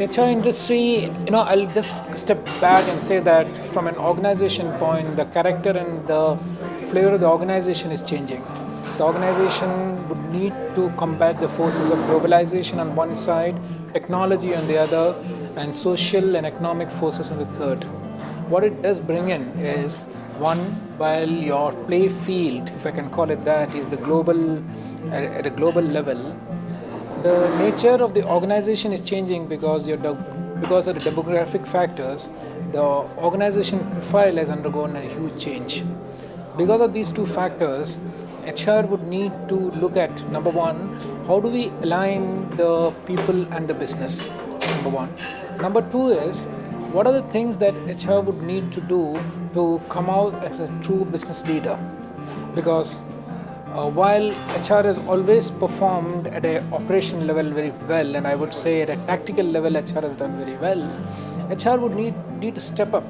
HR industry, I'll just step back and say that from an organization point, the character and the flavor of the organization is changing. The organization would need to combat the forces of globalization on one side, technology on the other, and social and economic forces on the third. What it does bring in is one, while your play field, if I can call it that, is the global at a global level, the nature of the organization is changing because of the demographic factors. The organization profile has undergone a huge change. Because of these two factors, HR would need to look at, number one, how do we align the people and the business, number one. Number two is, what are the things that HR would need to do to come out as a true business leader? Because while HR has always performed at an operation level very well, and I would say at a tactical level HR has done very well, HR would need to step up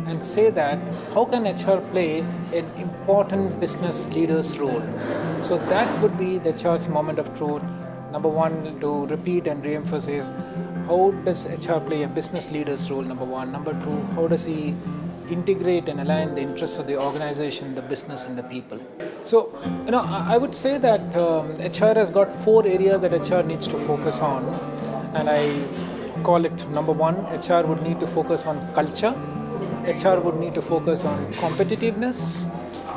and say that how can HR play an important business leader's role? So that would be the HR's moment of truth. Number one, to repeat and re-emphasize, how does HR play a business leader's role, number one. Number two, how does he integrate and align the interests of the organization, the business and the people? So, I would say that HR has got 4 areas that HR needs to focus on, and I call it, number one, HR would need to focus on culture, HR would need to focus on competitiveness,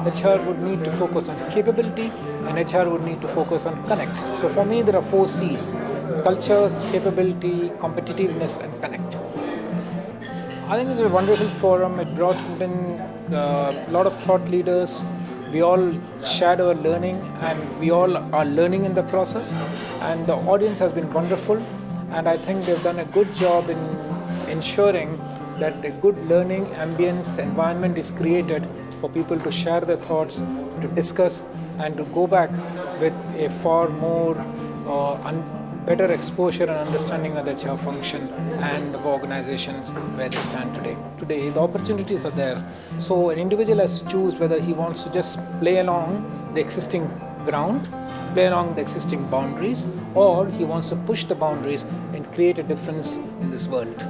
HR would need to focus on capability, and HR would need to focus on connect. So for me, there are 4 C's: culture, capability, competitiveness, and connect. I think it's a wonderful forum. It brought in a lot of thought leaders. We all shared our learning, and we all are learning in the process. And the audience has been wonderful, and I think they've done a good job in ensuring that a good learning ambience environment is created for people to share their thoughts, to discuss, and to go back with a far more better exposure and understanding of the HR function and of organizations where they stand today. Today, the opportunities are there. So an individual has to choose whether he wants to just play along the existing ground, play along the existing boundaries, or he wants to push the boundaries and create a difference in this world.